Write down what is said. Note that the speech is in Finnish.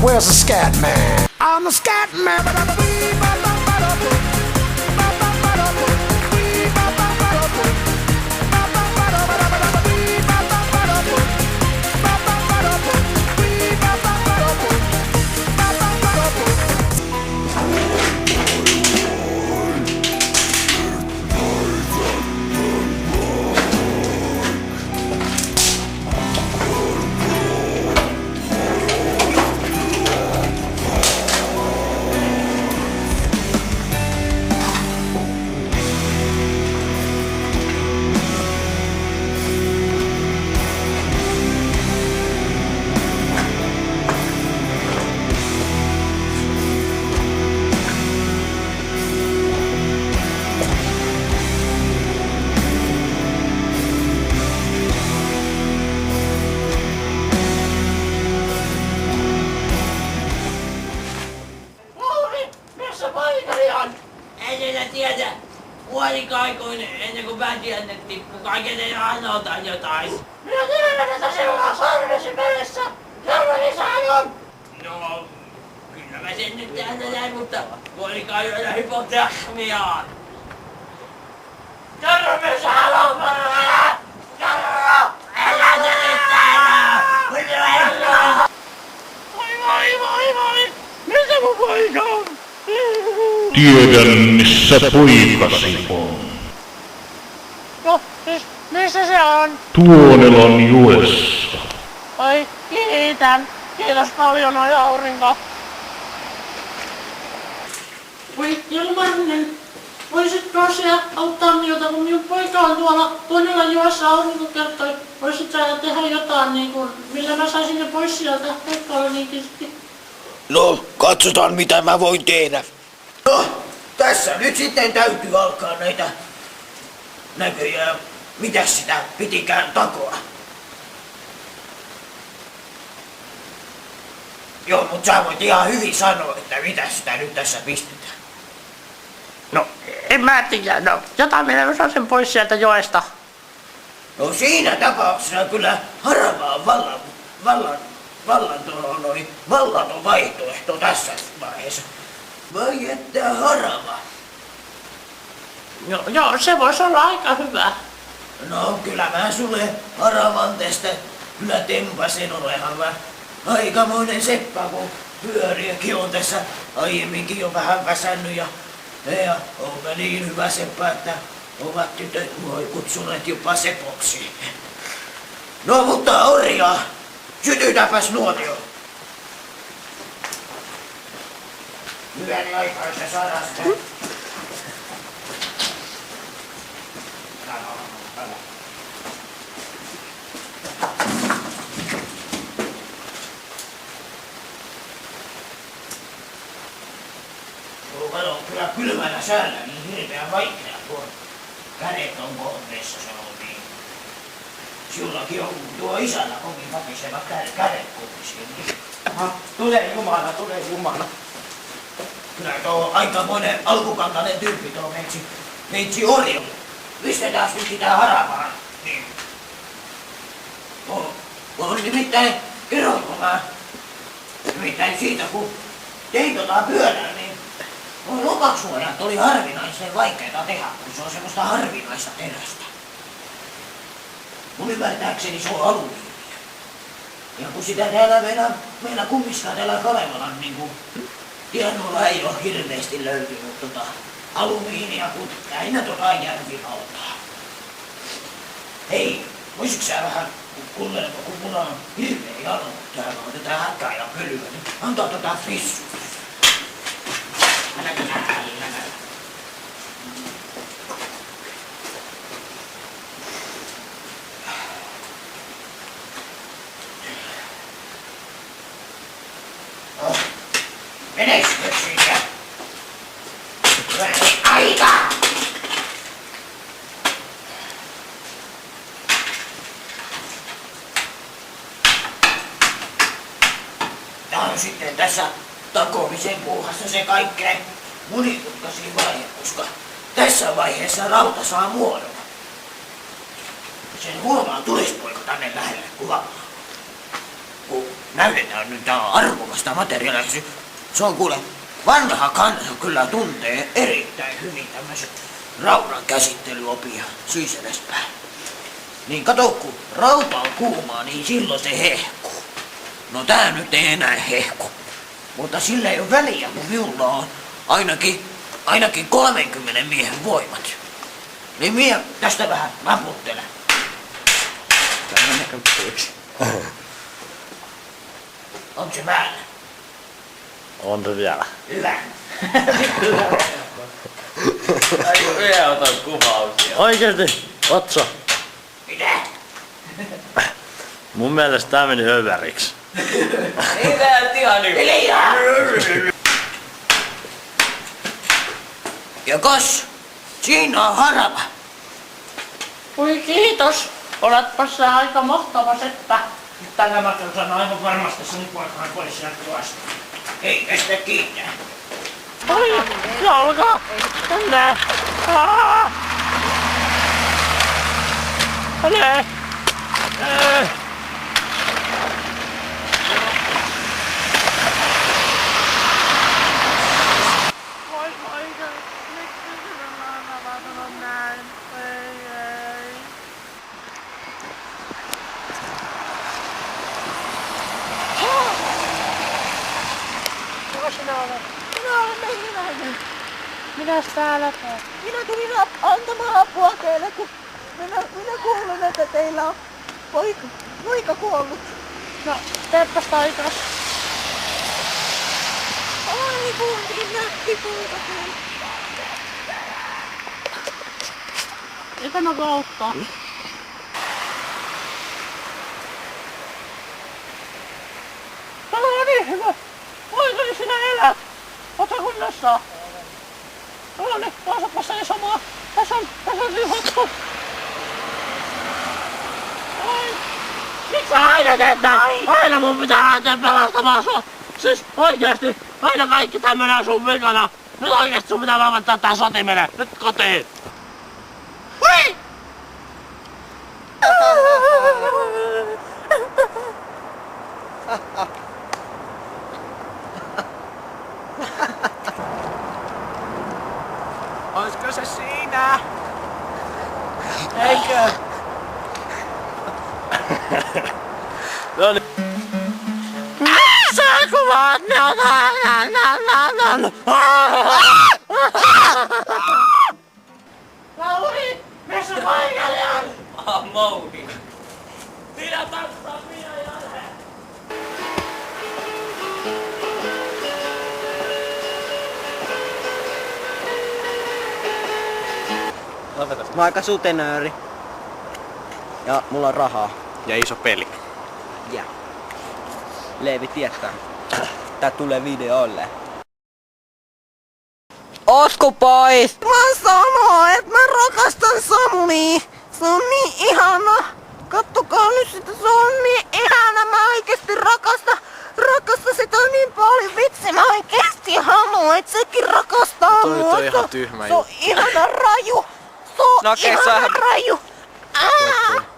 Where's the scat man? I'm the scat man. En enää tiedä. Vuodikaikoinen ennen kuin väkiänne tippuu. Kaiken anotaan jotain. Minä tiedän, että sinulla on sormesi meressä. Sormeni saadon. No, kyllä mä sen nyt täältä näin, mutta vuodikaikoinen hypotermiaan. Sormesi saadon. Älä tule täällä! Voi. Missä mun poika on? Tiedän, missä poikasi on. No, missä se on? Tuonelan joessa. Oi, kiitän. Kiitos paljon, oi aurinko. Voi, Ilmarinen. Voisitko sinä auttaa minulta, kun minun poika on tuolla joessa, aurinko kertoi. Voisit sä tehdä jotain, niin kuin, millä mä saisin ne pois sieltä. Poika oli niin kiltti. No, katsotaan mitä mä voin tehdä. No, tässä nyt sitten täytyy alkaa näitä näköjään. Mitäs sitä pitikään takoa? Joo, mut sä voit ihan hyvin sanoa, että mitä sitä nyt tässä pistetään. No, en mä tiedä. No, jotain millä mä saan sen pois sieltä joesta. No siinä tapauksessa kyllä harava on vallaton vaihtoehto tässä vaiheessa. Vai että harava? Joo, se voisi olla aika hyvä. No kyllä mä sulle haravan tästä kyllä tempasen, olehan mä aikamoinen seppä, kun pyöriäkin on tässä aiemminkin jo vähän väsännyt ja on mä niin hyvä seppä, että ovat tytöt voi kutsuneet jopa sepoksi. No mutta orjaa, sytytäpäs nuotio. Hyväni aikaa, että saadaan sitä. Tuo on kyllä kylmällä säällä niin hirveän vaikea tuo. Kädet on kohteessa, se on niin. Sinullakin on tuo isällä kovin vapiseva kädet kummisiin. Tule Jumala. Kyllä tuo aikamoinen alkukantainen tyyppi tuo meitsi orjo. Pistetään nyt sitä haravaan. Niin. On nimittäin, kerronko mä? Nimittäin siitä kun tein pyörää, niin lopaksuojat oli harvinaisen vaikeita tehdä, kun se on semmoista harvinaista terästä. Mun ymmärtääkseni se on alumiinia. Ja kun sitä täällä meillä kummiskaan täällä Kalevalan niinku tienoilla ei ole hirveästi löytynyt alumiinia, kun lähinnä järvivaltaa. Hei, voisitko sä vähän kuunnella, kun mulla on hirveä jano täällä on tätä häkää ja pölyä, niin antaa frissua. Menes nyt siitä. Hyväni aika! Tää on sitten tässä takomisen puuhassa se kaikkein monimutkaisin vaihe, koska tässä vaiheessa rauta saa muodon. Sen huomaa tulispoika tänne lähelle kuvaamaan. Kun näytetään nyt tää arvokasta materiaalia. Se on kuule, vanha kansa kyllä tuntee erittäin hyvin tämmöiset raudan käsittelyopia, siis edespäin. Niin kato, kun rauta on kuumaa, niin silloin se hehkuu. No tää nyt ei enää hehku. Mutta sillä ei ole väliä, kun minulla on ainakin 30 miehen voimat. Niin minä tästä vähän naputtelen. Onko se päällä? On se vielä. Hyvä. Minä otan kuvauksia. Oikeesti, Otso. Mitä? Mun mielestä tää meni höväriksi. Ei näet ihan niin. Hiljaa! Ja kas, siinä on harava. Oi kiitos. Oletpa sä aika mahtava seppä. Tällä mä saan aivan varmasti sun poikaan pois sieltä tuosta. Ei kestä kiittää. Oi, jalka! Tänne! Tänne! Voi poika, miksi sinä on avautunut näin? Ei. Kuka sinä olet? Minä olen mehiläinen. Mitäs täällä teet? Minä tulin antamaan apua teille, kun minä kuulen, että teillä on poika kuollut. No, teepäs taikas. Ai kuinkin nätti poika kuollut. Mitä mä voin auttaa? No niin, hyvä. Poikani sinä elät. Ootko kunnossa? No niin, pääsepä seisomaan. Tässä on rihottu. Ai. Miksi sä aina teet näin? Aina mun pitää lähteä pelastamaan sua. Siis oikeesti, aina kaikki tämmönen on sun vikana. Nyt oikeesti sun pitää valvottaa tää sotimene. Nyt kotiin. Hui! Oisko se siinä? Eikö? No niin. Sä kuvaat ne on Lauri, missä paikalla on? Mouni. Sinä takstaa, minä jälleen. Mä oon aika sutenööri. Ja mulla on rahaa. Ja iso peli. Ja. Leevi tietää. Tää tulee videolle. Ootko pois? Mä sanon, että mä rakastan Sammia. Se on niin ihana. Kattokaa nyt sitä, se on niin ihana. Mä oikeesti rakastan sitä niin paljon. Vitsi, mä oikeesti haluan, että sekin rakastaa Toi nyt mua. on ihan tyhmä Se on ihana raju. Se on No okei, ihana sähän- raju.